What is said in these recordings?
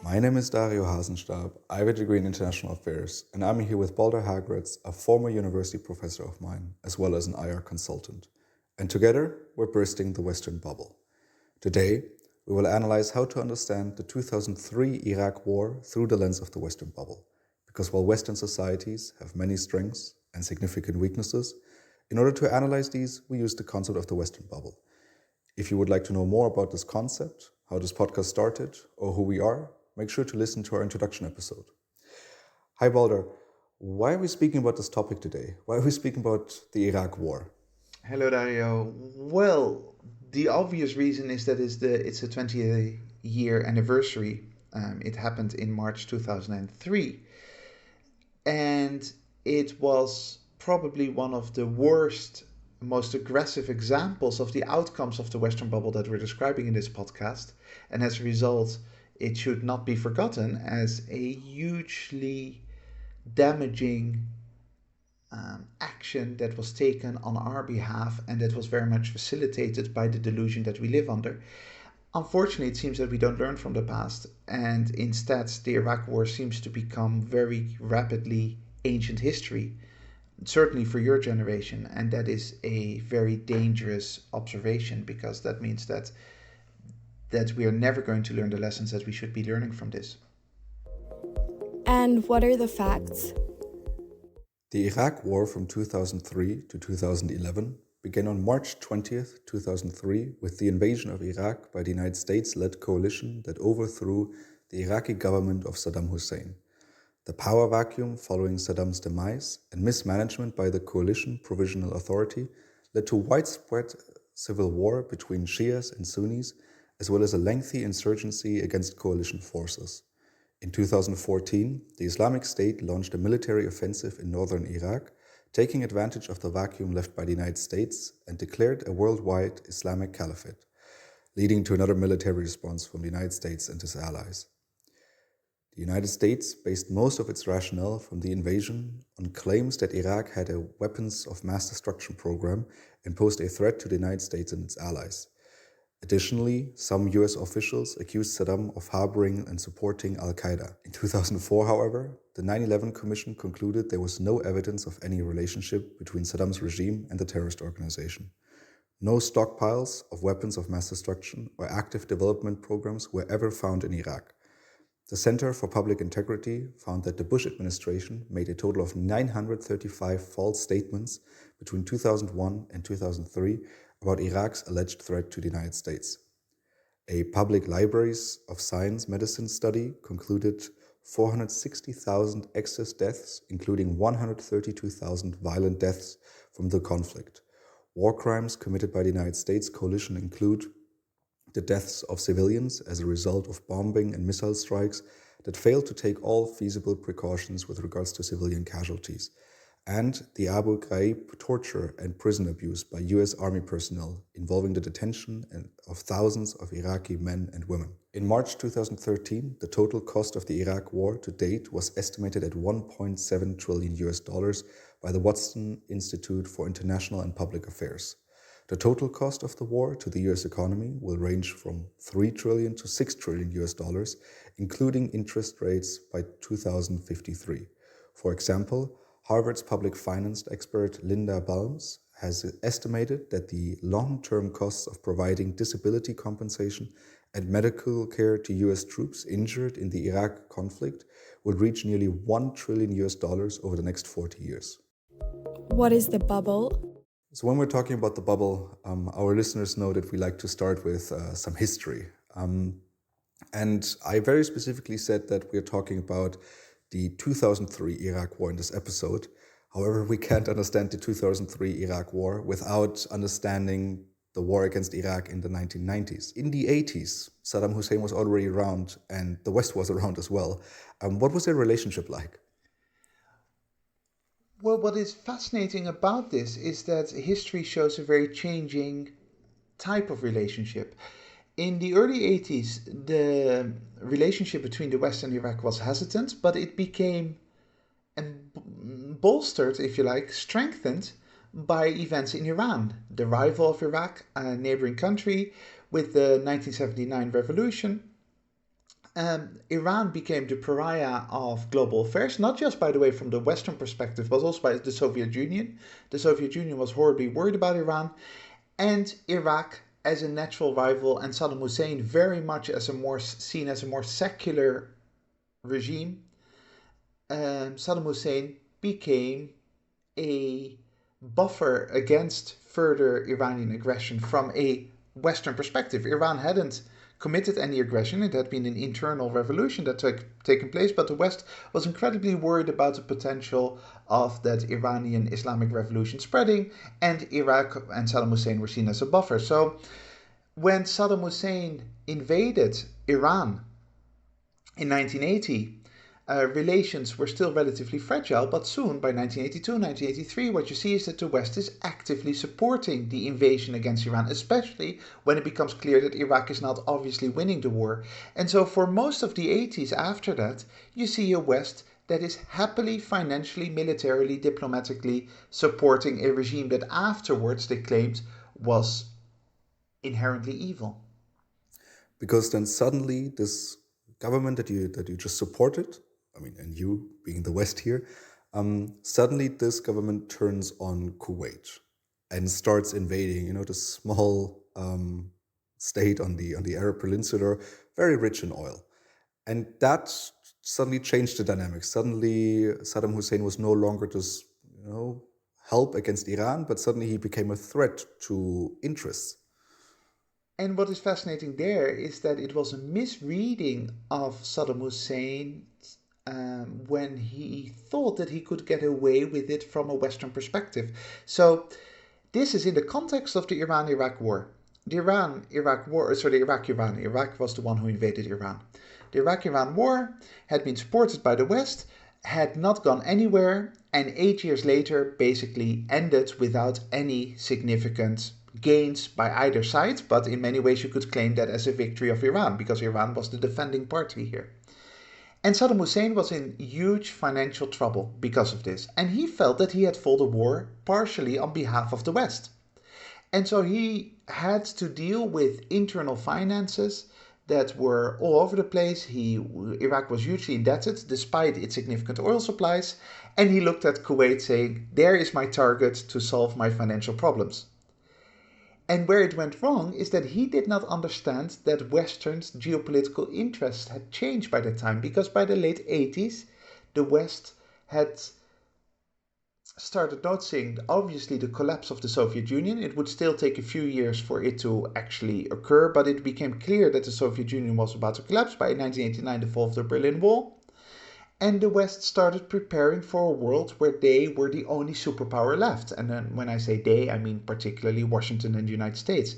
My name is Dario Hasenstab. I have a degree in international affairs, and I'm here with Balder Hagritz, a former university professor of mine, as well as an IR consultant. And together, we're bursting the Western bubble. Today, we will analyze how to understand the 2003 Iraq War through the lens of the Western bubble. Because while Western societies have many strengths and significant weaknesses, in order to analyze these, we use the concept of the Western bubble. If you would like to know more about this concept, how this podcast started, or who we are, make sure to listen to our introduction episode. Hi, Balder. Why are we speaking about this topic today? Why are we speaking about the Iraq War? Hello, Dario. Well, the obvious reason is that it's a 20th year anniversary. It happened in March 2003, and it was probably one of the worst, most aggressive examples of the outcomes of the Western bubble that we're describing in this podcast. And as a result, it should not be forgotten as a hugely damaging action that was taken on our behalf and that was very much facilitated by the delusion that we live under. Unfortunately, it seems that we don't learn from the past, and instead, the Iraq War seems to become very rapidly ancient history, certainly for your generation, and that is a very dangerous observation because that means that we are never going to learn the lessons that we should be learning from this. And what are the facts? The Iraq War from 2003 to 2011 began on March 20th, 2003, with the invasion of Iraq by the United States-led coalition that overthrew the Iraqi government of Saddam Hussein. The power vacuum following Saddam's demise and mismanagement by the Coalition Provisional Authority led to widespread civil war between Shias and Sunnis, as well as a lengthy insurgency against coalition forces. In 2014, the Islamic State launched a military offensive in northern Iraq, taking advantage of the vacuum left by the United States, and declared a worldwide Islamic Caliphate, leading to another military response from the United States and its allies. The United States based most of its rationale from the invasion on claims that Iraq had a weapons of mass destruction program and posed a threat to the United States and its allies. Additionally, some US officials accused Saddam of harboring and supporting al-Qaeda. In 2004, however, the 9/11 Commission concluded there was no evidence of any relationship between Saddam's regime and the terrorist organization. No stockpiles of weapons of mass destruction or active development programs were ever found in Iraq. The Center for Public Integrity found that the Bush administration made a total of 935 false statements between 2001 and 2003 about Iraq's alleged threat to the United States. A Public Libraries of Science Medicine study concluded 460,000 excess deaths, including 132,000 violent deaths from the conflict. War crimes committed by the United States coalition include the deaths of civilians as a result of bombing and missile strikes that failed to take all feasible precautions with regards to civilian casualties, and the Abu Ghraib torture and prison abuse by US Army personnel involving the detention of thousands of Iraqi men and women. In March 2013, the total cost of the Iraq War to date was estimated at $1.7 trillion by the Watson Institute for International and Public Affairs. The total cost of the war to the US economy will range from $3 trillion to $6 trillion, including interest rates by 2053. For example, Harvard's public finance expert Linda Balmes has estimated that the long-term costs of providing disability compensation and medical care to US troops injured in the Iraq conflict would reach nearly $1 trillion over the next 40 years. What is the bubble? So when we're talking about the bubble, our listeners know that we like to start with some history. And I very specifically said that we're talking about the 2003 Iraq War in this episode. However, we can't understand the 2003 Iraq War without understanding the war against Iraq in the 1990s. In the 80s, Saddam Hussein was already around and the West was around as well. What was their relationship like? Well, what is fascinating about this is that history shows a very changing type of relationship. In the early 80s, the relationship between the West and Iraq was hesitant, but it became bolstered, if you like, strengthened by events in Iran, the rival of Iraq, a neighboring country, with the 1979 revolution, Iran became the pariah of global affairs, not just, by the way, from the Western perspective, but also by the Soviet Union. The Soviet Union was horribly worried about Iran, and Iraq as a natural rival, and Saddam Hussein very much as a more seen as a more secular regime. Saddam Hussein became a buffer against further Iranian aggression from a Western perspective. Iran hadn't committed any aggression. It had been an internal revolution that had taken place, but the West was incredibly worried about the potential of that Iranian Islamic revolution spreading, and Iraq and Saddam Hussein were seen as a buffer. So when Saddam Hussein invaded Iran in 1980, relations were still relatively fragile, but soon, by 1982, 1983, what you see is that the West is actively supporting the invasion against Iran, especially when it becomes clear that Iraq is not obviously winning the war. And so for most of the 80s after that, you see a West that is happily, financially, militarily, diplomatically supporting a regime that afterwards they claimed was inherently evil. Because then suddenly this government that you just supported, I mean, and you being the West here, suddenly this government turns on Kuwait and starts invading, the small state on the Arab Peninsula, very rich in oil. And that suddenly changed the dynamics. Suddenly Saddam Hussein was no longer just, help against Iran, but suddenly he became a threat to interests. And what is fascinating there is that it was a misreading of Saddam Hussein when he thought that he could get away with it from a Western perspective. So this is in the context of the Iran-Iraq war. The Iran-Iraq war, sorry, the Iraq-Iran. Iraq was the one who invaded Iran. The Iraq-Iran war had been supported by the West, had not gone anywhere, and 8 years later basically ended without any significant gains by either side, but in many ways you could claim that as a victory of Iran, because Iran was the defending party here. And Saddam Hussein was in huge financial trouble because of this, and he felt that he had fought a war partially on behalf of the West. And so he had to deal with internal finances that were all over the place. Iraq was hugely indebted despite its significant oil supplies, and he looked at Kuwait saying, there is my target to solve my financial problems. And where it went wrong is that he did not understand that Western's geopolitical interests had changed by that time, because by the late 80s, the West had started noticing, obviously, the collapse of the Soviet Union. It would still take a few years for it to actually occur, but it became clear that the Soviet Union was about to collapse by 1989, the fall of the Berlin Wall. And the West started preparing for a world where they were the only superpower left. And then when I say they, I mean particularly Washington and the United States.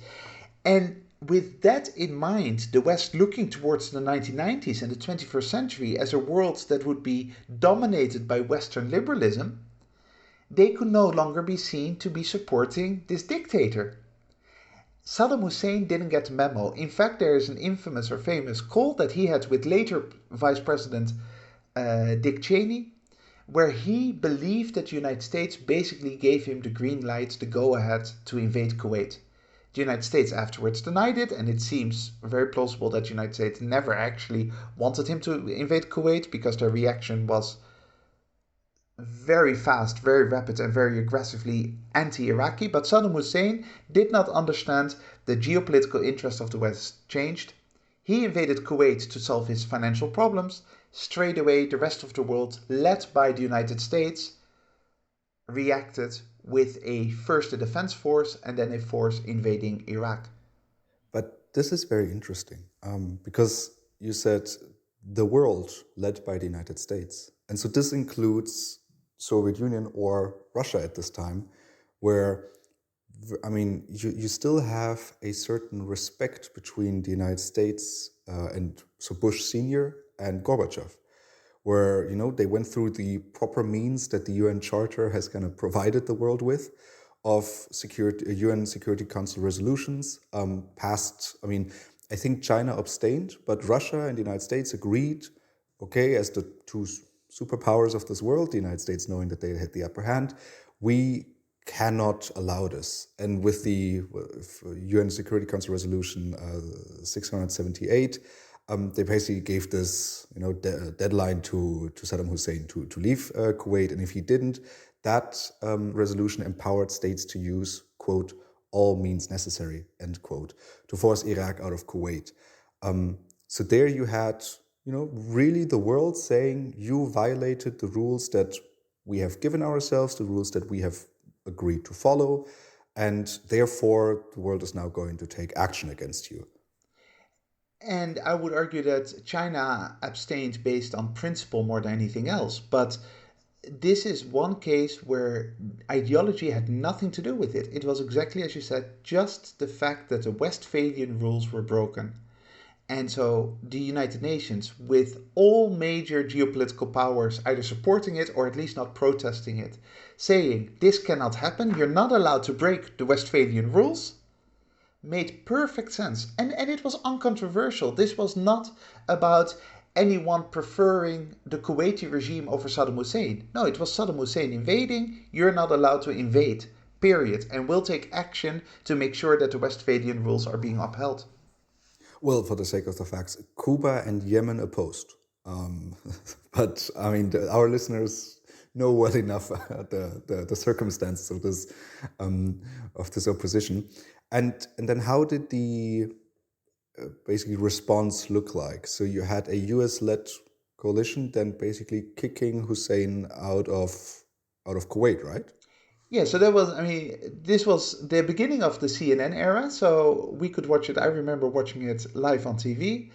And with that in mind, the West looking towards the 1990s and the 21st century as a world that would be dominated by Western liberalism, they could no longer be seen to be supporting this dictator. Saddam Hussein didn't get the memo. In fact, there is an infamous or famous call that he had with later Vice President Dick Cheney, where he believed that the United States basically gave him the green light, the go-ahead to invade Kuwait. The United States afterwards denied it, and it seems very plausible that the United States never actually wanted him to invade Kuwait, because their reaction was very fast, very rapid, and very aggressively anti-Iraqi. But Saddam Hussein did not understand the geopolitical interest of the West changed. He invaded Kuwait to solve his financial problems. Straight away, the rest of the world, led by the United States, reacted with first a defense force and then a force invading Iraq. But this is very interesting because you said the world led by the United States. And so this includes Soviet Union or Russia at this time, where, I mean, you still have a certain respect between the United States and so Bush Sr. and Gorbachev, where, they went through the proper means that the UN Charter has kind of provided the world with of UN Security Council resolutions passed. I mean, I think China abstained, but Russia and the United States agreed, okay, as the two superpowers of this world, the United States knowing that they had the upper hand, we cannot allow this. And with the UN Security Council resolution 678, They basically gave this, deadline to Saddam Hussein to leave Kuwait, and if he didn't, that resolution empowered states to use, quote, all means necessary, end quote, to force Iraq out of Kuwait. So there you had, really the world saying you violated the rules that we have given ourselves, the rules that we have agreed to follow, and therefore the world is now going to take action against you. And I would argue that China abstained based on principle more than anything else. But this is one case where ideology had nothing to do with it. It was exactly as you said, just the fact that the Westphalian rules were broken. And so the United Nations, with all major geopolitical powers either supporting it or at least not protesting it, saying this cannot happen, you're not allowed to break the Westphalian rules, made perfect sense. And it was uncontroversial. This was not about anyone preferring the Kuwaiti regime over Saddam Hussein. No, it was Saddam Hussein invading. You're not allowed to invade, period. And we'll take action to make sure that the Westphalian rules are being upheld. Well, for the sake of the facts, Cuba and Yemen opposed. But I mean, our listeners know well enough the circumstances of this opposition. And then how did the basically response look like? So you had a US-led coalition then basically kicking Hussein out of Kuwait, right? Yeah, so this was the beginning of the CNN era, so we could watch it. I remember watching it live on TV.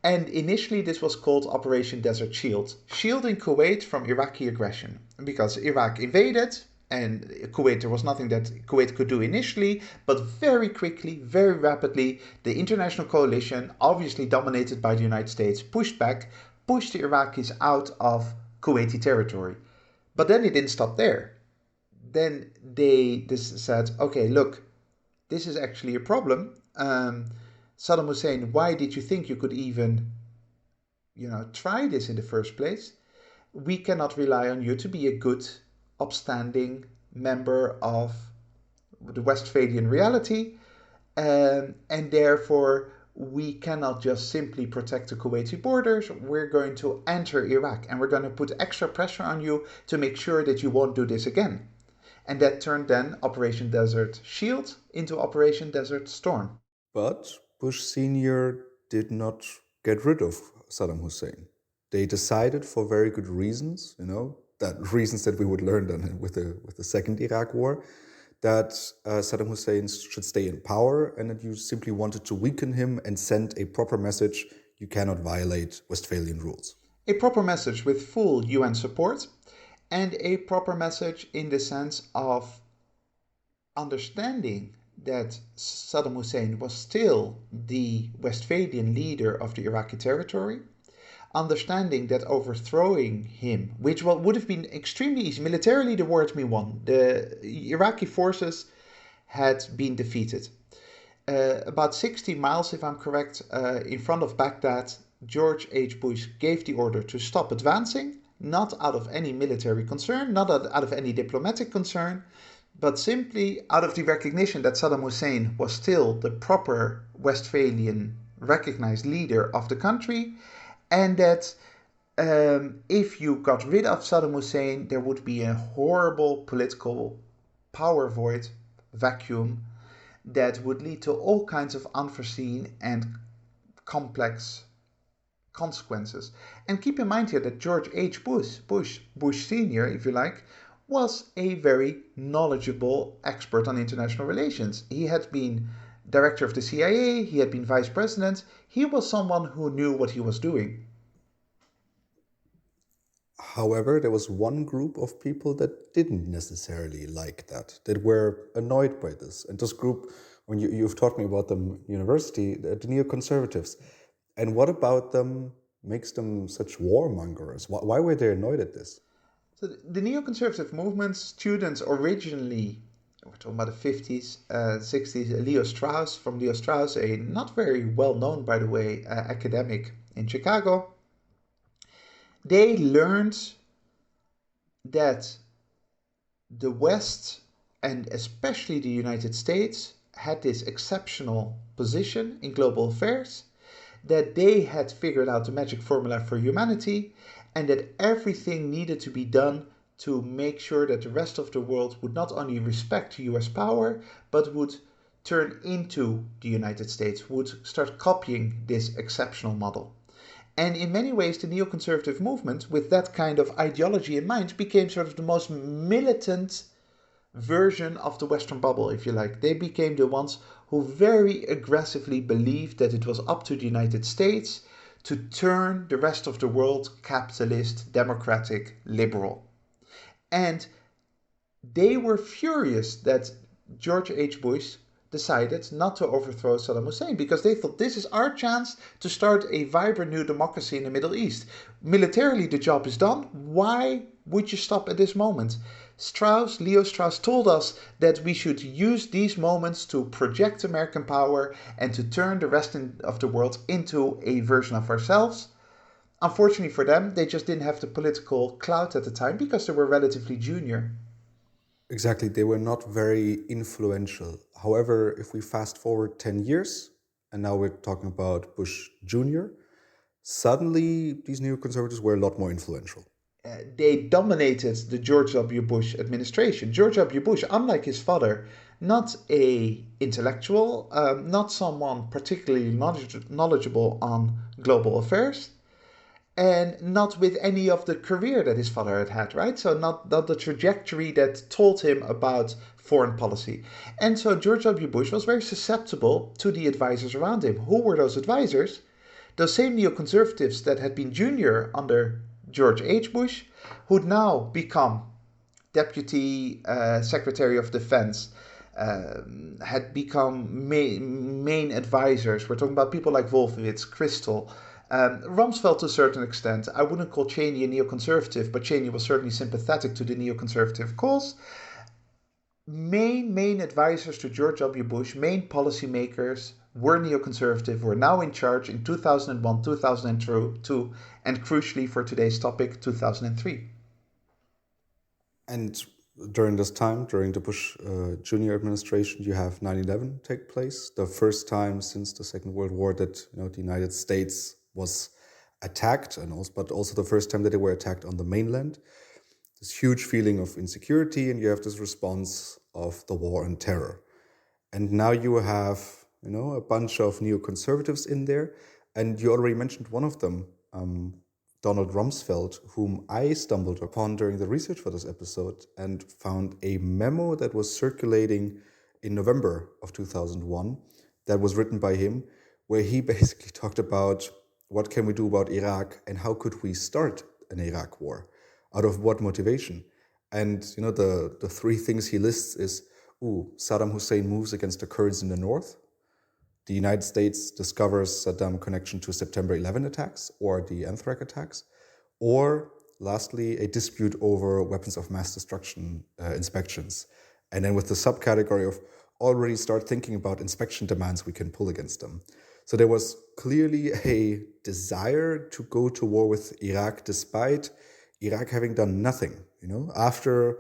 And initially, this was called Operation Desert Shield, shielding Kuwait from Iraqi aggression. Because Iraq invaded, and Kuwait, there was nothing that Kuwait could do initially, but very quickly, very rapidly, the international coalition, obviously dominated by the United States, pushed back, pushed the Iraqis out of Kuwaiti territory. But then it didn't stop there. Then they said, okay, look, this is actually a problem. Saddam Hussein, why did you think you could even, try this in the first place? We cannot rely on you to be a good, upstanding member of the Westphalian reality, and therefore we cannot just simply protect the Kuwaiti borders. We're going to enter Iraq, and we're going to put extra pressure on you to make sure that you won't do this again. And that turned then Operation Desert Shield into Operation Desert Storm. But Bush Sr. did not get rid of Saddam Hussein. They decided for very good reasons, that reasons that we would learn then with the second Iraq war, that Saddam Hussein should stay in power and that you simply wanted to weaken him and send a proper message: you cannot violate Westphalian rules. A proper message with full UN support, and a proper message in the sense of understanding that Saddam Hussein was still the Westphalian leader of the Iraqi territory, understanding that overthrowing him, which would have been extremely easy, militarily the war had been won. The Iraqi forces had been defeated. About 60 miles, if I'm correct, in front of Baghdad, George H. Bush gave the order to stop advancing, not out of any military concern, not out of any diplomatic concern, but simply out of the recognition that Saddam Hussein was still the proper Westphalian recognized leader of the country, and that if you got rid of Saddam Hussein, there would be a horrible political power void, vacuum, that would lead to all kinds of unforeseen and complex consequences. And keep in mind here that George H. Bush Sr., if you like, was a very knowledgeable expert on international relations. He had been director of the CIA, he had been vice president, he was someone who knew what he was doing. However, there was one group of people that didn't necessarily like that were annoyed by this. And this group, when you've taught me about them in university, the neoconservatives. And what about them makes them such warmongers? Why were they annoyed at this? So the neoconservative movement, students originally, we're talking about the 50s, 60s, Leo Strauss, from Leo Strauss, a not very well known, by the way, academic in Chicago, they learned that the West, and especially the United States, had this exceptional position in global affairs, that they had figured out the magic formula for humanity, and that everything needed to be done to make sure that the rest of the world would not only respect US power, but would turn into the United States, would start copying this exceptional model. And in many ways, the neoconservative movement, with that kind of ideology in mind, became sort of the most militant version of the Western bubble, if you like. They became the ones who very aggressively believed that it was up to the United States to turn the rest of the world capitalist, democratic, liberal. And they were furious that George H. Bush decided not to overthrow Saddam Hussein because they thought this is our chance to start a vibrant new democracy in the Middle East. Militarily, the job is done. Why would you stop at this moment? Leo Strauss told us that we should use these moments to project American power and to turn the rest of the world into a version of ourselves. Unfortunately for them, they just didn't have the political clout at the time because they were relatively junior. Exactly, they were not very influential. However, if we fast forward 10 years, and now we're talking about Bush Jr., suddenly these neoconservatives were a lot more influential. They dominated the George W. Bush administration. George W. Bush, unlike his father, not a intellectual, not someone particularly knowledgeable on global affairs, and not with any of the career that his father had had, right? So not the trajectory that told him about foreign policy. And so George W. Bush was very susceptible to the advisors around him. Who were those advisors? Those same neoconservatives that had been junior under George H. Bush, who'd now become Deputy Secretary of Defense, had become main advisors. We're talking about people like Wolfowitz, Kristol, Rumsfeld to a certain extent. I wouldn't call Cheney a neoconservative, but Cheney was certainly sympathetic to the neoconservative cause. Main advisors to George W. Bush, main policymakers, were neoconservative, were now in charge in 2001, 2002, and crucially for today's topic, 2003. And during this time, during the Bush Jr. administration, you have 9/11 take place, the first time since the Second World War that the United States was attacked, but also the first time that they were attacked on the mainland. This huge feeling of insecurity, and you have this response of the war on terror. And now you have a bunch of neoconservatives in there, and you already mentioned one of them, Donald Rumsfeld, whom I stumbled upon during the research for this episode and found a memo that was circulating in November of 2001 that was written by him, where he basically talked about what can we do about Iraq and how could we start an Iraq war, out of what motivation. And the three things he lists is, Saddam Hussein moves against the Kurds in the north. The United States discovers Saddam connection to September 11 attacks or the Anthrax attacks. Or lastly, a dispute over weapons of mass destruction inspections. And then with the subcategory of already start thinking about inspection demands we can pull against them. So there was clearly a desire to go to war with Iraq despite Iraq having done nothing. After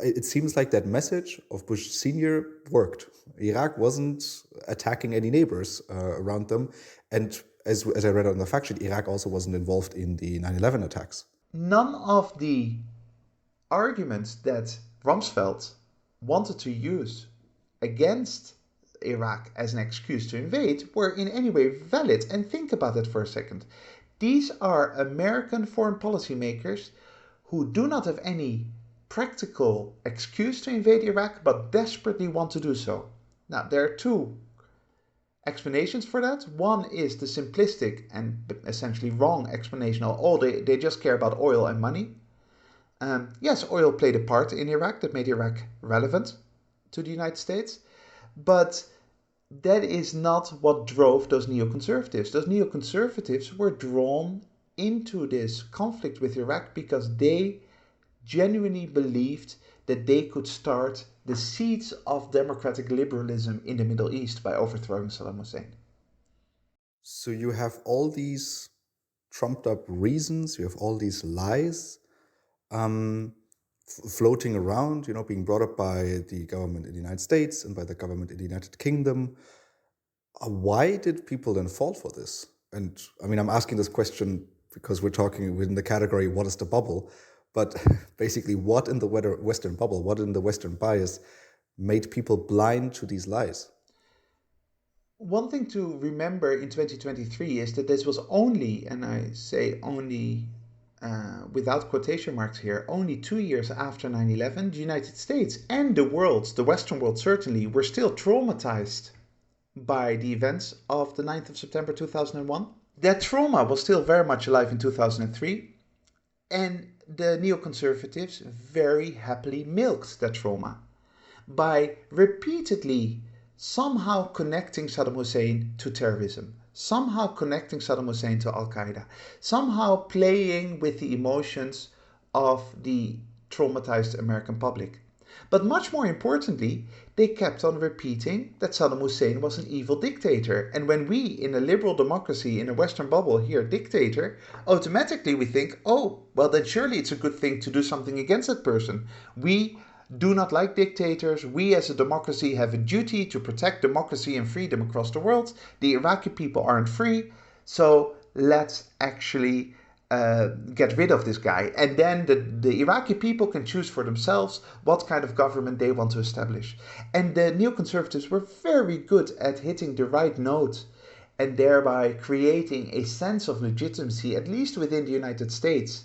it seems like that message of Bush Sr. worked. Iraq wasn't attacking any neighbors around them. And as I read on the fact sheet, Iraq also wasn't involved in the 9/11 attacks. None of the arguments that Rumsfeld wanted to use against Iraq as an excuse to invade were in any way valid. And think about it for a second. These are American foreign policy makers who do not have any practical excuse to invade Iraq, but desperately want to do so. Now, there are two explanations for that. One is the simplistic and essentially wrong explanation of, they just care about oil and money. Yes, oil played a part in Iraq that made Iraq relevant to the United States, but that is not what drove those neoconservatives. Those neoconservatives were drawn into this conflict with Iraq because they genuinely believed that they could start the seeds of democratic liberalism in the Middle East by overthrowing Saddam Hussein. So you have all these trumped up reasons, you have all these lies floating around, being brought up by the government in the United States and by the government in the United Kingdom. Why did people then fall for this? and I mean, I'm asking this question because we're talking within the category, what is the bubble? But basically, what in the Western bubble, what in the Western bias made people blind to these lies? One thing to remember in 2023 is that this was only, and I say only without quotation marks here, only 2 years after 9/11, the United States and the world, the Western world certainly, were still traumatized by the events of the 9th of September 2001. That trauma was still very much alive in 2003, and the neoconservatives very happily milked that trauma by repeatedly somehow connecting Saddam Hussein to terrorism, somehow connecting Saddam Hussein to Al Qaeda, somehow playing with the emotions of the traumatized American public. But much more importantly, they kept on repeating that Saddam Hussein was an evil dictator. And when we, in a liberal democracy, in a Western bubble, hear dictator, automatically we think, oh, well, then surely it's a good thing to do something against that person. We do not like dictators. We as a democracy have a duty to protect democracy and freedom across the world. The Iraqi people aren't free, so let's actually get rid of this guy. And then the Iraqi people can choose for themselves what kind of government they want to establish. And the neoconservatives were very good at hitting the right note and thereby creating a sense of legitimacy, at least within the United States,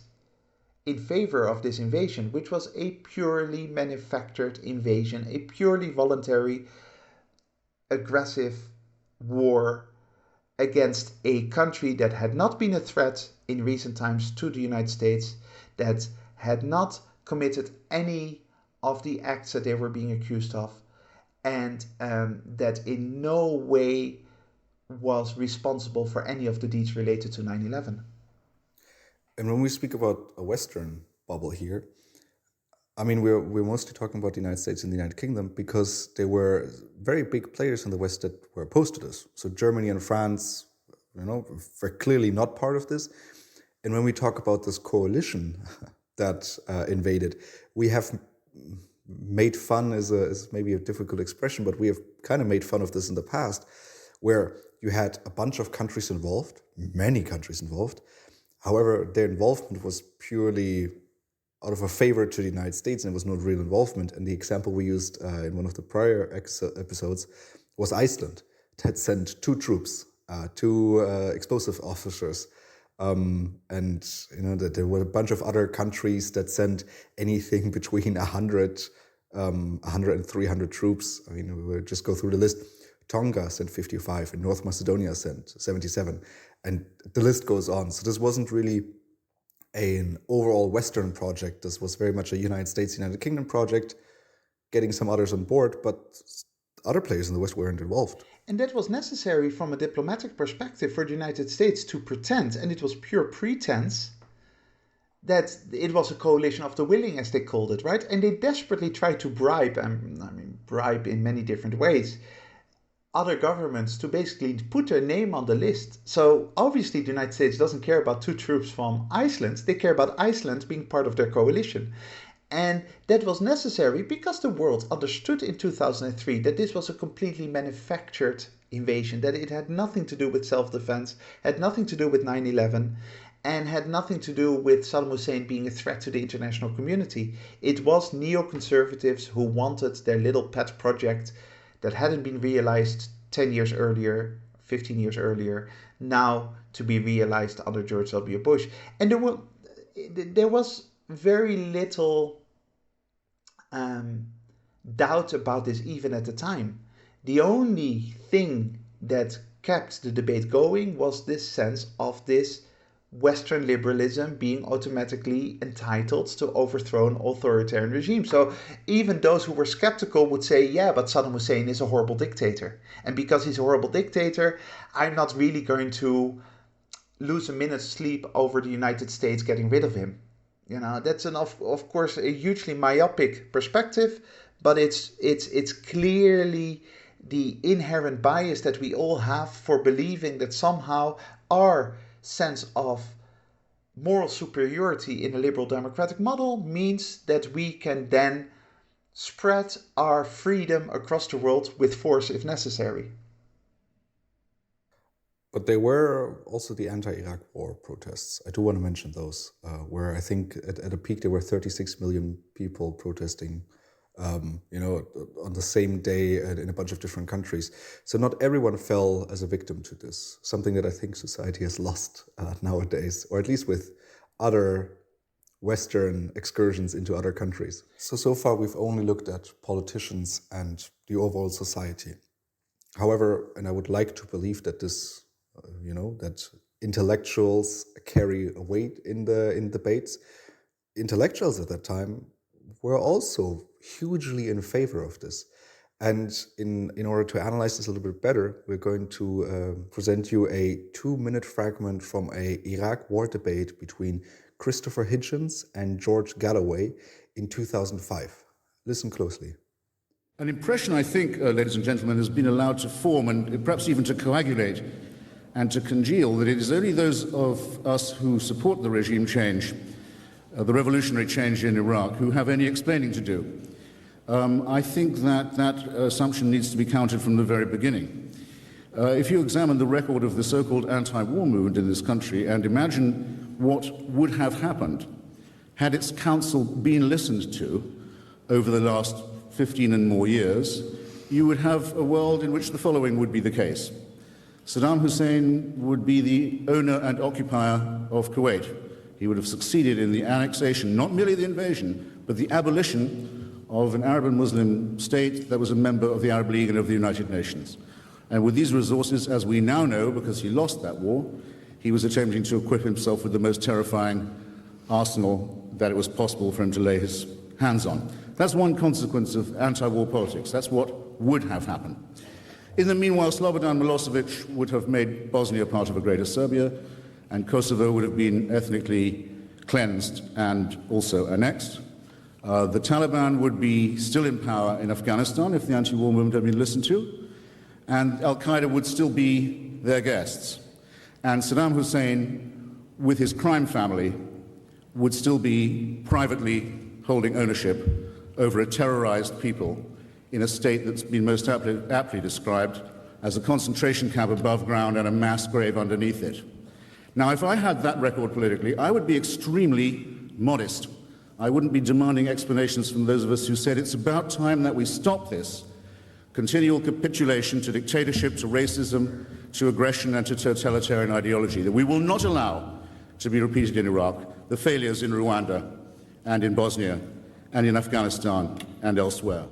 in favor of this invasion, which was a purely manufactured invasion, a purely voluntary, aggressive war against a country that had not been a threat in recent times to the United States, that had not committed any of the acts that they were being accused of, and that in no way was responsible for any of the deeds related to 9/11. And when we speak about a Western bubble here, I mean, we're mostly talking about the United States and the United Kingdom because there were very big players in the West that were opposed to this. So Germany and France, were clearly not part of this. And when we talk about this coalition that invaded, we have made fun is maybe a difficult expression, but we have kind of made fun of this in the past, where you had a bunch of countries involved, many countries involved. However, their involvement was purely out of a favor to the United States, and it was not real involvement. And the example we used in one of the prior episodes was Iceland, that sent two troops, two explosive officers, and that there were a bunch of other countries that sent anything between 100 and 300 troops. I mean, we'll just go through the list. Tonga sent 55, and North Macedonia sent 77, and the list goes on. So this wasn't really an overall Western project. This was very much a United States, United Kingdom project, getting some others on board, but other players in the West weren't involved. And that was necessary from a diplomatic perspective for the United States to pretend, and it was pure pretense, that it was a coalition of the willing, as they called it, right? And they desperately tried to bribe, bribe in many different ways, other governments to basically put their name on the list. So obviously the United States doesn't care about two troops from Iceland. They care about Iceland being part of their coalition. And that was necessary because the world understood in 2003 that this was a completely manufactured invasion, that it had nothing to do with self-defense, had nothing to do with 9/11, and had nothing to do with Saddam Hussein being a threat to the international community. It was neoconservatives who wanted their little pet project that hadn't been realized 10 years earlier, 15 years earlier, now to be realized under George W. Bush. And there was very little doubt about this even at the time. The only thing that kept the debate going was this sense of this Western liberalism being automatically entitled to overthrow an authoritarian regime. So even those who were skeptical would say, yeah, but Saddam Hussein is a horrible dictator. And because he's a horrible dictator, I'm not really going to lose a minute's sleep over the United States getting rid of him. That's of course a hugely myopic perspective, but it's clearly the inherent bias that we all have for believing that somehow our sense of moral superiority in a liberal democratic model means that we can then spread our freedom across the world with force if necessary. But there were also the anti-Iraq war protests. I do want to mention those, where I think at a peak there were 36 million people protesting, on the same day in a bunch of different countries. So not everyone fell as a victim to this, something that I think society has lost nowadays, or at least with other Western excursions into other countries. So far we've only looked at politicians and the overall society. However, and I would like to believe that this, that intellectuals carry a weight in debates. Intellectuals at that time were also hugely in favor of this. And in order to analyze this a little bit better, we're going to present you a 2-minute fragment from a Iraq war debate between Christopher Hitchens and George Galloway in 2005. Listen closely. An impression, I think, ladies and gentlemen, has been allowed to form and perhaps even to coagulate and to congeal that it is only those of us who support the regime change, the revolutionary change in Iraq, who have any explaining to do. I think that assumption needs to be counted from the very beginning. If you examine the record of the so-called anti-war movement in this country and imagine what would have happened had its counsel been listened to over the last 15 and more years, you would have a world in which the following would be the case. Saddam Hussein would be the owner and occupier of Kuwait. He would have succeeded in the annexation, not merely the invasion, but the abolition of an Arab and Muslim state that was a member of the Arab League and of the United Nations. And with these resources, as we now know, because he lost that war, he was attempting to equip himself with the most terrifying arsenal that it was possible for him to lay his hands on. That's one consequence of anti-war politics. That's what would have happened. In the meanwhile, Slobodan Milosevic would have made Bosnia part of a greater Serbia, and Kosovo would have been ethnically cleansed and also annexed. The Taliban would be still in power in Afghanistan if the anti-war movement had been listened to, and Al-Qaeda would still be their guests. And Saddam Hussein, with his crime family, would still be privately holding ownership over a terrorized people in a state that's been most aptly described as a concentration camp above ground and a mass grave underneath it. Now, if I had that record politically, I would be extremely modest. I wouldn't be demanding explanations from those of us who said it's about time that we stop this continual capitulation to dictatorship, to racism, to aggression, and to totalitarian ideology, that we will not allow to be repeated in Iraq, the failures in Rwanda and in Bosnia and in Afghanistan and elsewhere.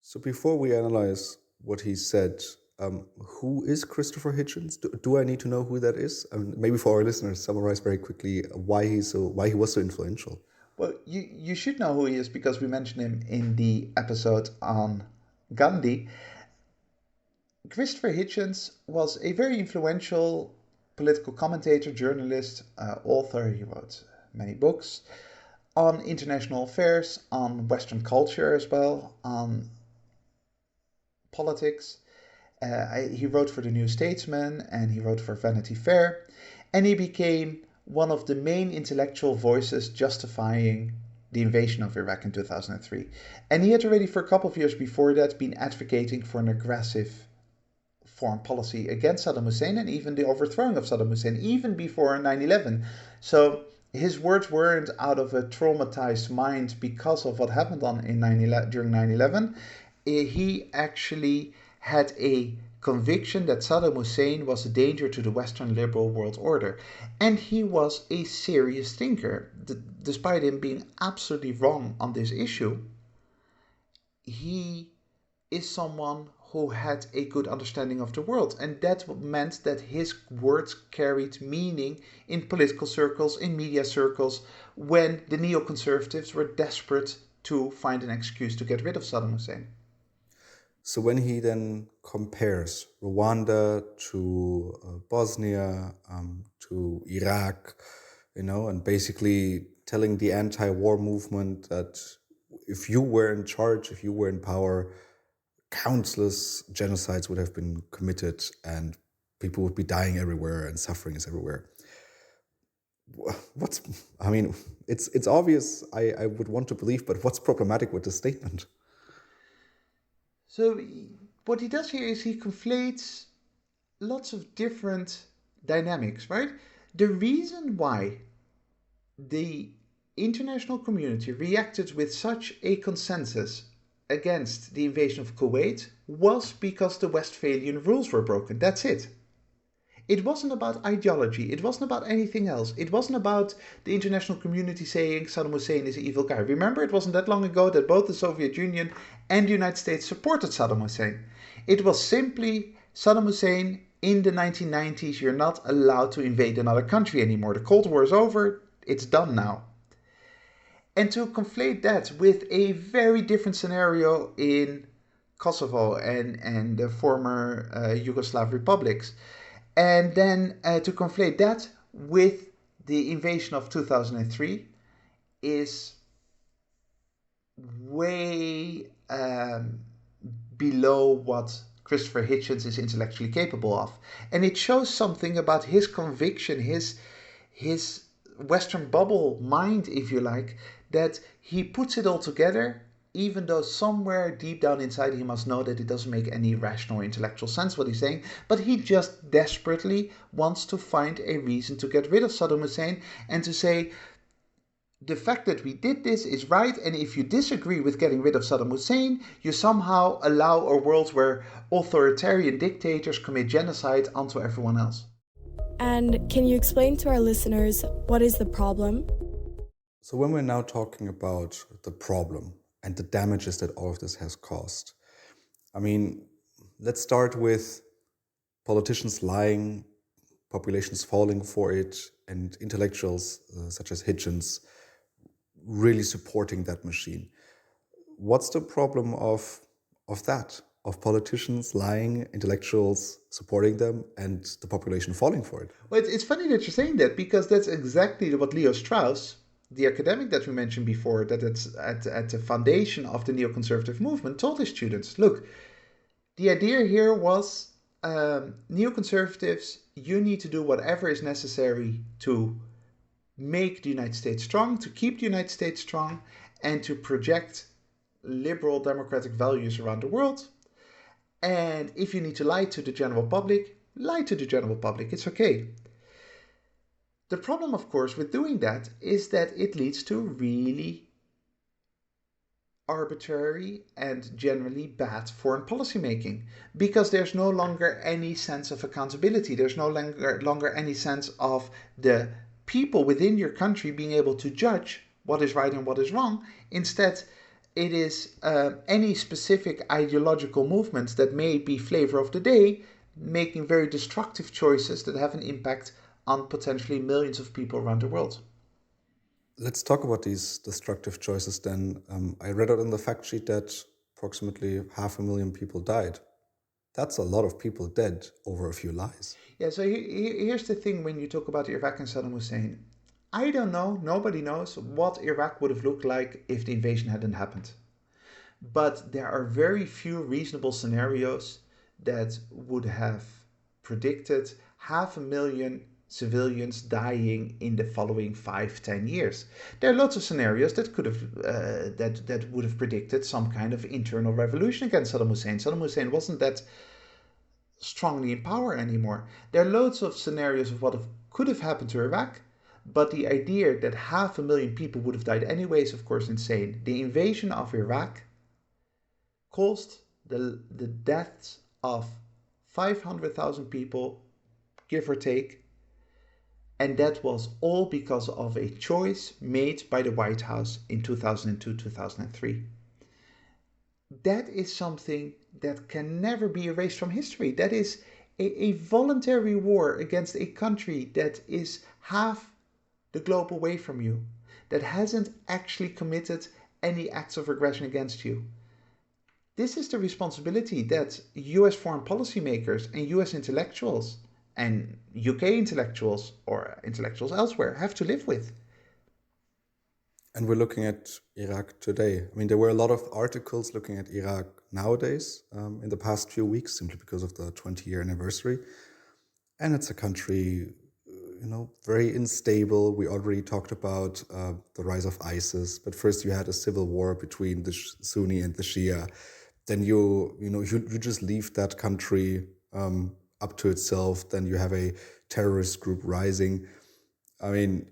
So before we analyze what he said, who is Christopher Hitchens? Do I need to know who that is? Maybe for our listeners, summarize very quickly why he was so influential. Well, you should know who he is because we mentioned him in the episode on Gandhi. Christopher Hitchens was a very influential political commentator, journalist, author. He wrote many books on international affairs, on Western culture as well, on politics. He wrote for the New Statesman and he wrote for Vanity Fair, and he became one of the main intellectual voices justifying the invasion of Iraq in 2003. And he had already for a couple of years before that been advocating for an aggressive foreign policy against Saddam Hussein and even the overthrowing of Saddam Hussein, even before 9/11. So his words weren't out of a traumatized mind because of what happened during 9/11. He actually had a conviction that Saddam Hussein was a danger to the Western liberal world order. And he was a serious thinker. Despite him being absolutely wrong on this issue, he is someone who had a good understanding of the world. And that meant that his words carried meaning in political circles, in media circles, when the neoconservatives were desperate to find an excuse to get rid of Saddam Hussein. So when he then compares Rwanda to Bosnia, to Iraq, and basically telling the anti-war movement that if you were in charge, if you were in power, countless genocides would have been committed and people would be dying everywhere and suffering is everywhere. It's obvious, I would want to believe, but what's problematic with this statement? So what he does here is he conflates lots of different dynamics, right? The reason why the international community reacted with such a consensus against the invasion of Kuwait was because the Westphalian rules were broken. That's it. It wasn't about ideology. It wasn't about anything else. It wasn't about the international community saying Saddam Hussein is an evil guy. Remember, it wasn't that long ago that both the Soviet Union and the United States supported Saddam Hussein. It was simply Saddam Hussein in the 1990s. You're not allowed to invade another country anymore. The Cold War is over. It's done now. And to conflate that with a very different scenario in Kosovo and the former Yugoslav republics, and then to conflate that with the invasion of 2003 is way below what Christopher Hitchens is intellectually capable of. And it shows something about his conviction, his Western bubble mind, if you like, that he puts it all together, even though somewhere deep down inside he must know that it doesn't make any rational or intellectual sense what he's saying, but he just desperately wants to find a reason to get rid of Saddam Hussein and to say, the fact that we did this is right, and if you disagree with getting rid of Saddam Hussein, you somehow allow a world where authoritarian dictators commit genocide onto everyone else. And can you explain to our listeners what is the problem? So when we're now talking about the problem and the damages that all of this has caused, I mean, let's start with politicians lying, populations falling for it, and intellectuals such as Hitchens really supporting that machine. What's the problem of that? Of politicians lying, intellectuals supporting them, and the population falling for it? Well, it's funny that you're saying that, because that's exactly what Leo Strauss, the academic that we mentioned before, that it's at the foundation of the neoconservative movement, told his students, look, the idea here was neoconservatives, you need to do whatever is necessary to make the United States strong, to keep the United States strong, and to project liberal democratic values around the world. And if you need to lie to the general public, lie to the general public. It's okay. The problem, of course, with doing that is that it leads to really arbitrary and generally bad foreign policy making, because there's no longer any sense of accountability. There's no longer any sense of the people within your country being able to judge what is right and what is wrong. Instead, it is any specific ideological movement that may be flavor of the day, making very destructive choices that have an impact on potentially millions of people around the world. Let's talk about these destructive choices then. I read out in the fact sheet that approximately 500,000 people died. That's a lot of people dead over a few lies. Yeah, so here's the thing when you talk about Iraq and Saddam Hussein. I don't know, nobody knows what Iraq would have looked like if the invasion hadn't happened. But there are very few reasonable scenarios that would have predicted 500,000 civilians dying in the following 5-10 years. There are lots of scenarios that could have that would have predicted some kind of internal revolution against Saddam Hussein. Saddam Hussein wasn't that strongly in power anymore. There are loads of scenarios of what could have happened to Iraq, but the idea that 500,000 people would have died anyway is of course insane. The invasion of Iraq caused the deaths of 500,000 people, give or take, and that was all because of a choice made by the White House in 2002-2003. That is something that can never be erased from history. That is a voluntary war against a country that is half the globe away from you, that hasn't actually committed any acts of aggression against you. This is the responsibility that US foreign policymakers and US intellectuals and UK intellectuals or intellectuals elsewhere have to live with. And we're looking at Iraq today. I mean, there were a lot of articles looking at Iraq nowadays in the past few weeks, simply because of the 20-year anniversary. And it's a country, very unstable. We already talked about the rise of ISIS, but first you had a civil war between the Sunni and the Shia. Then you just leave that country up to itself. Then you have a terrorist group rising. I mean,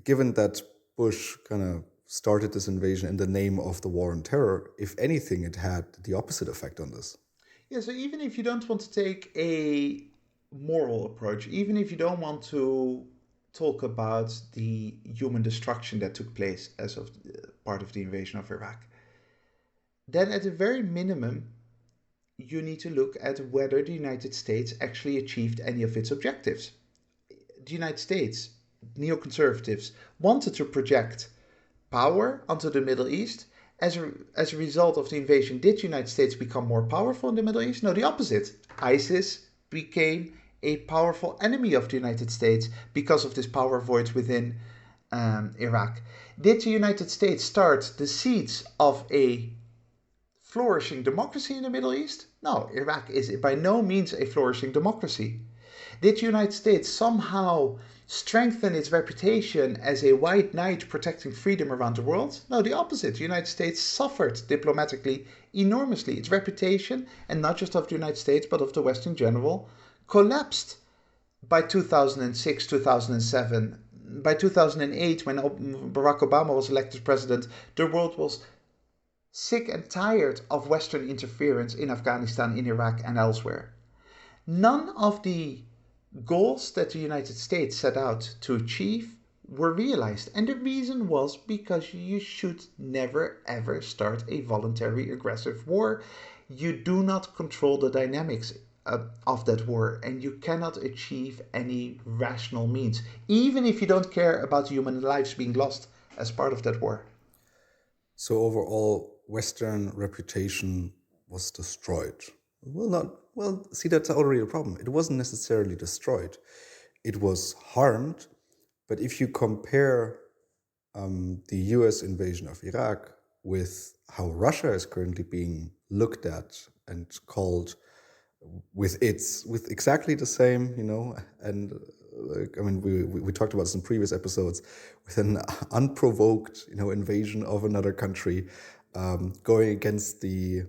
given that Bush kind of started this invasion in the name of the war on terror, if anything, it had the opposite effect on this. Yeah, so even if you don't want to take a moral approach, even if you don't want to talk about the human destruction that took place as of part of the invasion of Iraq, then at the very minimum, you need to look at whether the United States actually achieved any of its objectives. The United States, neoconservatives, wanted to project power onto the Middle East. As a result of the invasion, did the United States become more powerful in the Middle East? No, the opposite. ISIS became a powerful enemy of the United States because of this power void within Iraq. Did the United States start the seeds of a flourishing democracy in the Middle East? No, Iraq is by no means a flourishing democracy. Did the United States somehow strengthen its reputation as a white knight protecting freedom around the world? No, the opposite. The United States suffered diplomatically enormously. Its reputation, and not just of the United States, but of the West in general, collapsed by 2006, 2007. By 2008, when Barack Obama was elected president, the world was sick and tired of Western interference in Afghanistan, in Iraq, and elsewhere. None of the goals that the United States set out to achieve were realized. And the reason was because you should never ever start a voluntary aggressive war. You do not control the dynamics of that war, and you cannot achieve any rational means, even if you don't care about human lives being lost as part of that war. So overall, Western reputation was destroyed. See, that's already a problem. It wasn't necessarily destroyed. It was harmed. But if you compare the US invasion of Iraq with how Russia is currently being looked at and called with exactly the same, and we talked about this in previous episodes, with an unprovoked, invasion of another country, going against the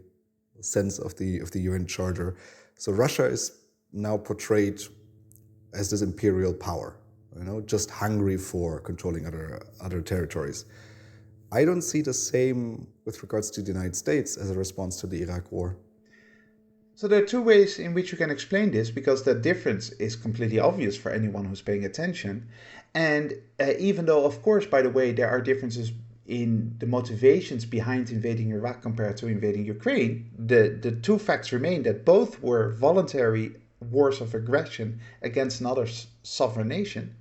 sense of the UN Charter. So Russia is now portrayed as this imperial power, just hungry for controlling other territories. I don't see the same with regards to the United States as a response to the Iraq War. So there are two ways in which you can explain this, because that difference is completely obvious for anyone who's paying attention. And even though, of course, by the way, there are differences in the motivations behind invading Iraq compared to invading Ukraine, the two facts remain that both were voluntary wars of aggression against another sovereign nation.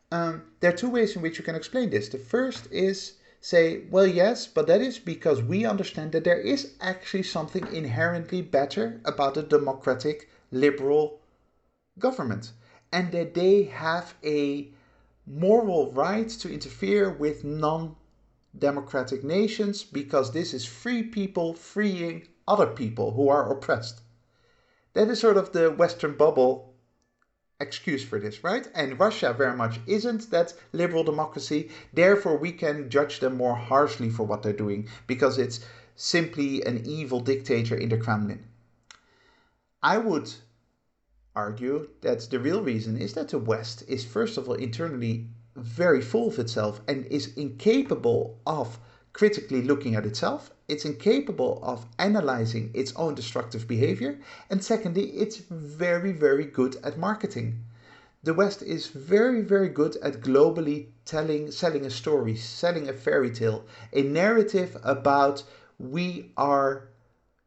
There are two ways in which you can explain this. The first is say, well, yes, but that is because we understand that there is actually something inherently better about a democratic, liberal government, and that they have a moral right to interfere with non-democratic nations because this is free people freeing other people who are oppressed. That is sort of the Western bubble excuse for this, right? And Russia very much isn't that liberal democracy. Therefore, we can judge them more harshly for what they're doing because it's simply an evil dictator in the Kremlin. I would argue that the real reason is that the West is, first of all, internally very full of itself and is incapable of critically looking at itself. It's incapable of analyzing its own destructive behavior. And secondly, it's very, very good at marketing. The West is very, very good at globally selling a story, selling a fairy tale, a narrative about we are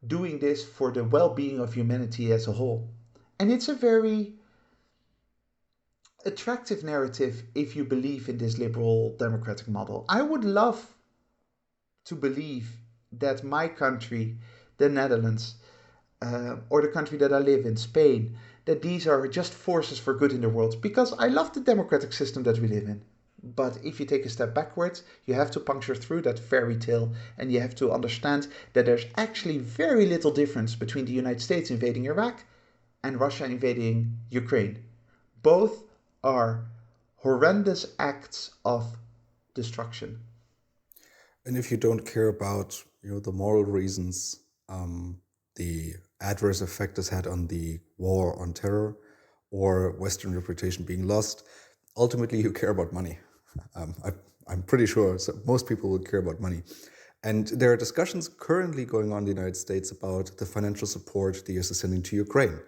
doing this for the well-being of humanity as a whole. And it's a very attractive narrative if you believe in this liberal democratic model. I would love to believe that my country, the Netherlands, or the country that I live in, Spain, that these are just forces for good in the world, because I love the democratic system that we live in. But if you take a step backwards, you have to puncture through that fairy tale, and you have to understand that there's actually very little difference between the United States invading Iraq and Russia invading Ukraine. Both are horrendous acts of destruction. And if you don't care about the moral reasons, the adverse effect this had on the war on terror, or Western reputation being lost. Ultimately, you care about money. I'm pretty sure most people will care about money. And there are discussions currently going on in the United States about the financial support the US is sending to Ukraine.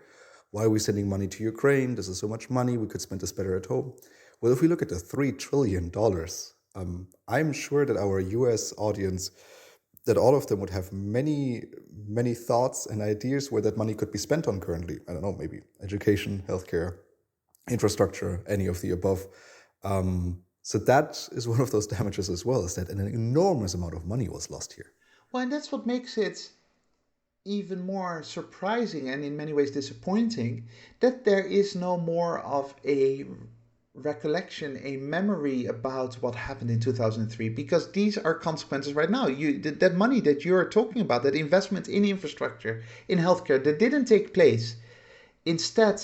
Why are we sending money to Ukraine? This is so much money. We could spend this better at home. Well, if we look at the $3 trillion, I'm sure that our US audience, that all of them would have many, many thoughts and ideas where that money could be spent on currently. I don't know, maybe education, healthcare, infrastructure, any of the above. So that is one of those damages as well, is that an enormous amount of money was lost here. Well, and that's what makes it even more surprising and in many ways disappointing that there is no more of a recollection, a memory about what happened in 2003, because these are consequences right now. That money that you're talking about, that investment in infrastructure, in healthcare, that didn't take place. Instead,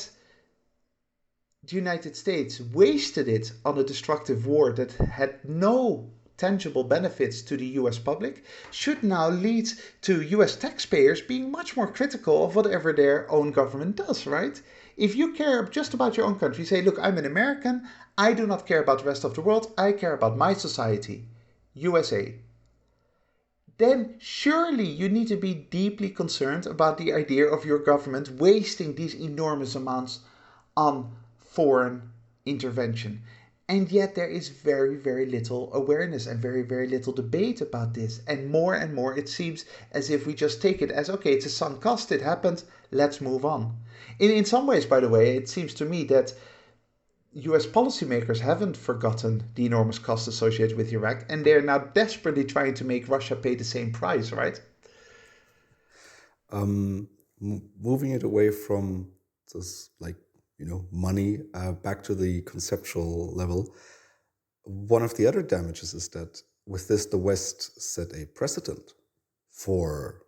the United States wasted it on a destructive war that had no tangible benefits to the US public, should now lead to US taxpayers being much more critical of whatever their own government does, right? If you care just about your own country, say, look, I'm an American, I do not care about the rest of the world, I care about my society, USA. Then surely you need to be deeply concerned about the idea of your government wasting these enormous amounts on foreign intervention. And yet there is very, very little awareness and very, very little debate about this. And more it seems as if we just take it as, okay, it's a sunk cost, it happened, let's move on. In some ways, by the way, it seems to me that US policymakers haven't forgotten the enormous costs associated with Iraq, and they're now desperately trying to make Russia pay the same price, right? Moving it away from this, money, back to the conceptual level, one of the other damages is that with this, the West set a precedent for,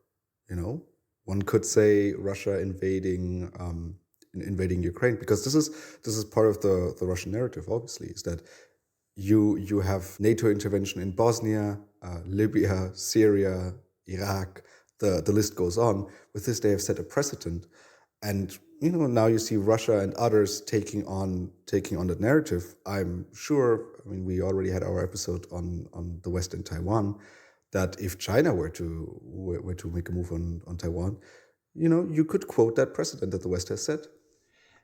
one could say Russia invading Ukraine, because this is part of the Russian narrative, obviously, is that you have NATO intervention in Bosnia, Libya, Syria, Iraq, the list goes on. With this, they have set a precedent. And now you see Russia and others taking on that narrative. I'm sure, we already had our episode on the West and Taiwan, that if China were to make a move on Taiwan, you could quote that precedent that the West has set.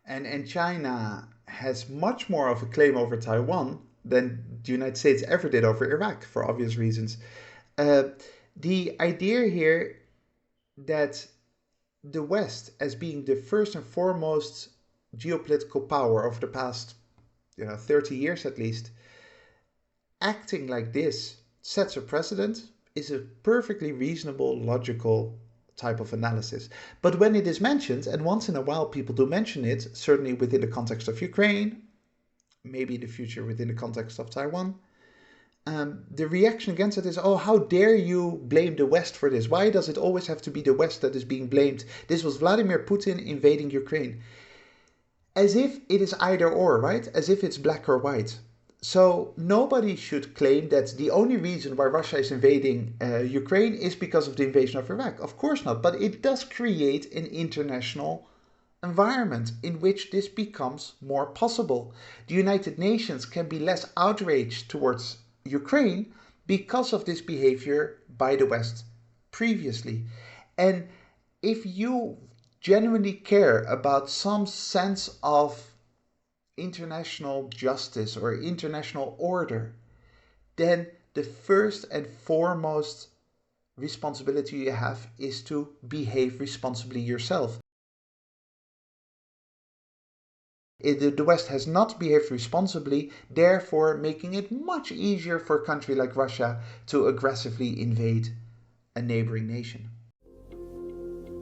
And China has much more of a claim over Taiwan than the United States ever did over Iraq, for obvious reasons. The idea here that the West, as being the first and foremost geopolitical power over the past 30 years at least, acting like this sets a precedent, is a perfectly reasonable, logical type of analysis. But when it is mentioned, and once in a while people do mention it, certainly within the context of Ukraine, maybe in the future within the context of Taiwan, the reaction against it is, oh, how dare you blame the West for this? Why does it always have to be the West that is being blamed? This was Vladimir Putin invading Ukraine. As if it is either or, right? As if it's black or white. So nobody should claim that the only reason why Russia is invading Ukraine is because of the invasion of Iraq. Of course not, but it does create an international environment in which this becomes more possible. The United Nations can be less outraged towards Ukraine because of this behavior by the West previously. And if you genuinely care about some sense of international justice or international order, then the first and foremost responsibility you have is to behave responsibly yourself. The West has not behaved responsibly, therefore making it much easier for a country like Russia to aggressively invade a neighboring nation.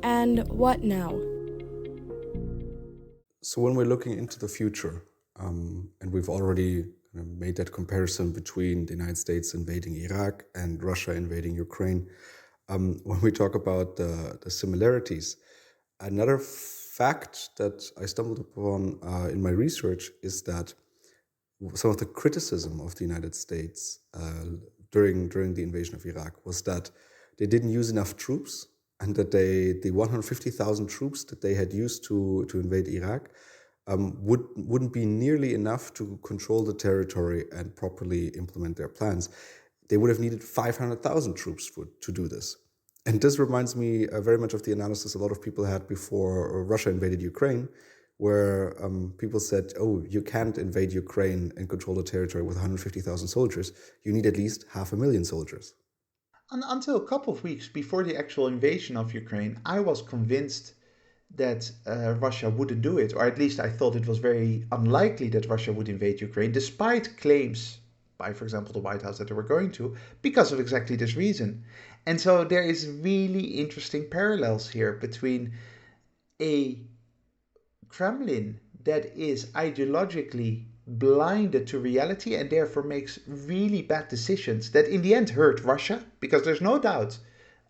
And what now? So when we're looking into the future, and we've already made that comparison between the United States invading Iraq and Russia invading Ukraine, when we talk about the similarities, another fact that I stumbled upon in my research is that some of the criticism of the United States during the invasion of Iraq was that they didn't use enough troops, and that the 150,000 troops that they had used to invade Iraq wouldn't be nearly enough to control the territory and properly implement their plans. They would have needed 500,000 troops to do this. And this reminds me very much of the analysis a lot of people had before Russia invaded Ukraine, where people said, oh, you can't invade Ukraine and control the territory with 150,000 soldiers. You need at least 500,000 soldiers. Until a couple of weeks before the actual invasion of Ukraine, I was convinced that Russia wouldn't do it, or at least I thought it was very unlikely that Russia would invade Ukraine, despite claims by, for example, the White House that they were going to, because of exactly this reason. And so there is really interesting parallels here between a Kremlin that is ideologically blinded to reality and therefore makes really bad decisions that in the end hurt Russia, because there's no doubt,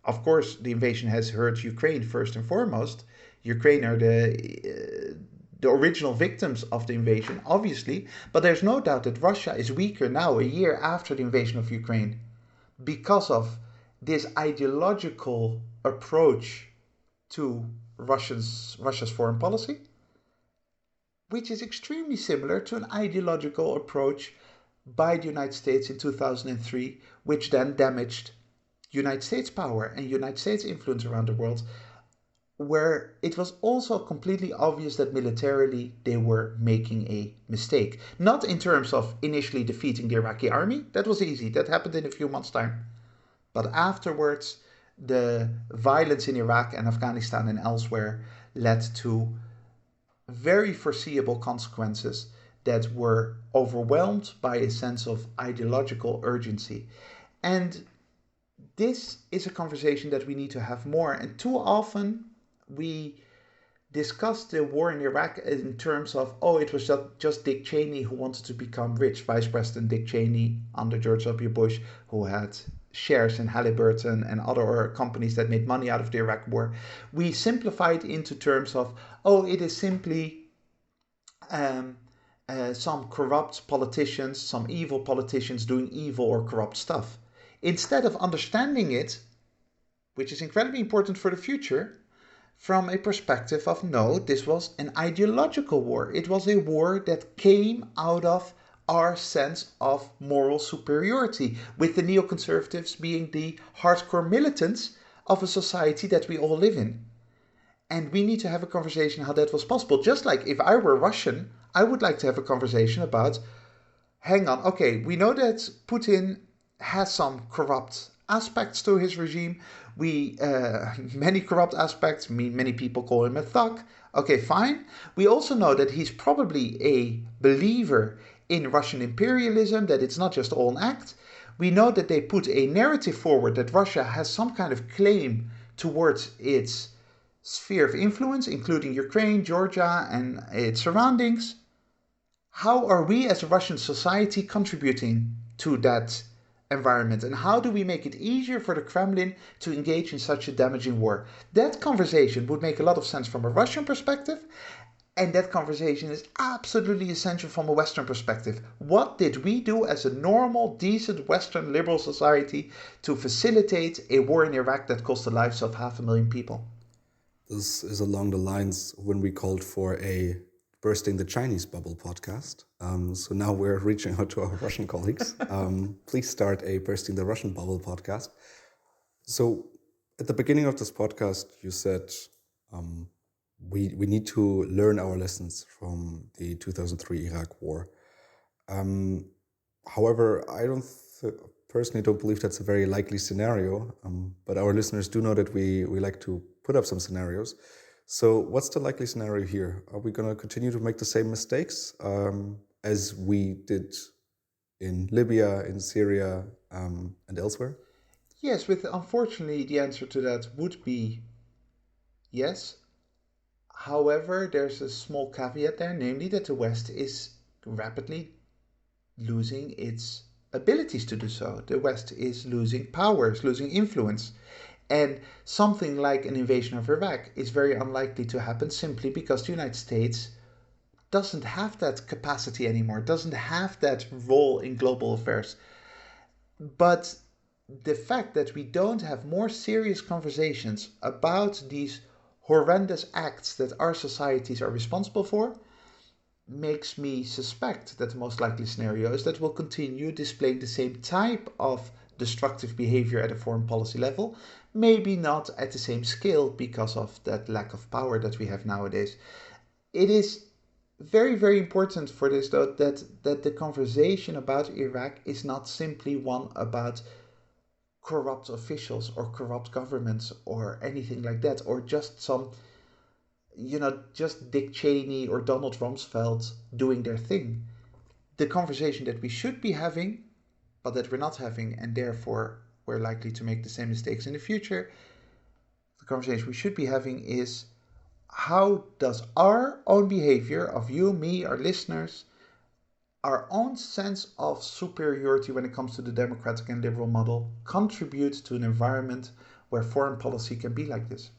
of course, the invasion has hurt Ukraine first and foremost. Ukraine are the original victims of the invasion, obviously, but there's no doubt that Russia is weaker now, a year after the invasion of Ukraine, because of this ideological approach to Russia's foreign policy, which is extremely similar to an ideological approach by the United States in 2003, which then damaged United States power and United States influence around the world, where it was also completely obvious that militarily they were making a mistake. Not in terms of initially defeating the Iraqi army, that was easy, that happened in a few months' time. But afterwards, the violence in Iraq and Afghanistan and elsewhere led to very foreseeable consequences that were overwhelmed by a sense of ideological urgency. And this is a conversation that we need to have more. And too often we discuss the war in Iraq in terms of, oh, it was just Dick Cheney who wanted to become rich, Vice President Dick Cheney under George W. Bush, who had shares in Halliburton and other companies that made money out of the Iraq war. We simplify it into terms of, oh, it is simply some corrupt politicians, some evil politicians doing evil or corrupt stuff. Instead of understanding it, which is incredibly important for the future, from a perspective of, no, this was an ideological war. It was a war that came out of our sense of moral superiority, with the neoconservatives being the hardcore militants of a society that we all live in. And we need to have a conversation how that was possible. Just like if I were Russian, I would like to have a conversation about, hang on, okay, we know that Putin has some corrupt aspects to his regime. Many corrupt aspects, many people call him a thug. Okay, fine. We also know that he's probably a believer in Russian imperialism, that it's not just all an act. We know that they put a narrative forward that Russia has some kind of claim towards its sphere of influence, including Ukraine, Georgia, and its surroundings. How are we as a Russian society contributing to that environment, and how do we make it easier for the Kremlin to engage in such a damaging war? That conversation would make a lot of sense from a Russian perspective, and that conversation is absolutely essential from a Western perspective. What did we do as a normal, decent Western liberal society to facilitate a war in Iraq that cost the lives of 500,000 people? This is along the lines when we called for a Bursting the Chinese Bubble podcast. So now we're reaching out to our Russian colleagues. Please start a Bursting the Russian Bubble podcast. So at the beginning of this podcast, you said we need to learn our lessons from the 2003 Iraq war. However, I personally don't believe that's a very likely scenario, but our listeners do know that we like to put up some scenarios. So what's the likely scenario here? Are we going to continue to make the same mistakes as we did in Libya, in Syria, and elsewhere? Yes, unfortunately, the answer to that would be yes. However, there's a small caveat there, namely that the West is rapidly losing its abilities to do so. The West is losing power, is losing influence. And something like an invasion of Iraq is very unlikely to happen simply because the United States doesn't have that capacity anymore, doesn't have that role in global affairs. But the fact that we don't have more serious conversations about these horrendous acts that our societies are responsible for makes me suspect that the most likely scenario is that we'll continue displaying the same type of destructive behavior at a foreign policy level, maybe not at the same scale because of that lack of power that we have nowadays. It is very, very important for this, though, that the conversation about Iraq is not simply one about corrupt officials or corrupt governments or anything like that, or just some, just Dick Cheney or Donald Rumsfeld doing their thing. The conversation that we should be having, but that we're not having, and therefore we're likely to make the same mistakes in the future, the conversation we should be having is, how does our own behavior of you, me, our listeners, our own sense of superiority when it comes to the democratic and liberal model contribute to an environment where foreign policy can be like this?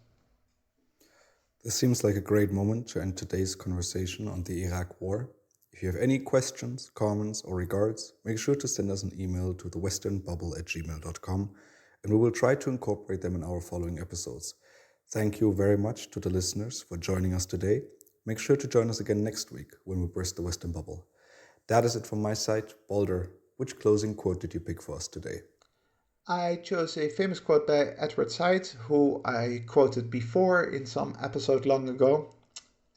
This seems like a great moment to end today's conversation on the Iraq War. If you have any questions, comments, or regards, make sure to send us an email to thewesternbubble@gmail.com, and we will try to incorporate them in our following episodes. Thank you very much to the listeners for joining us today. Make sure to join us again next week when we burst the Western Bubble. That is it from my side. Balder, which closing quote did you pick for us today? I chose a famous quote by Edward Said, who I quoted before in some episode long ago,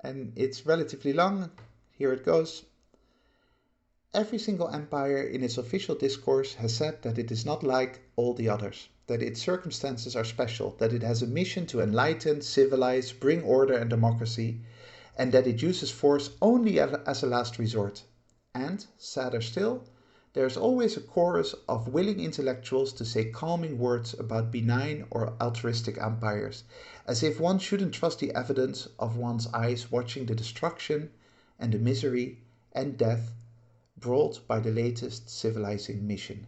and it's relatively long. Here it goes. Every single empire in its official discourse has said that it is not like all the others, that its circumstances are special, that it has a mission to enlighten, civilize, bring order and democracy, and that it uses force only as a last resort. And, sadder still, there is always a chorus of willing intellectuals to say calming words about benign or altruistic empires, as if one shouldn't trust the evidence of one's eyes watching the destruction and the misery and death brought by the latest civilizing mission.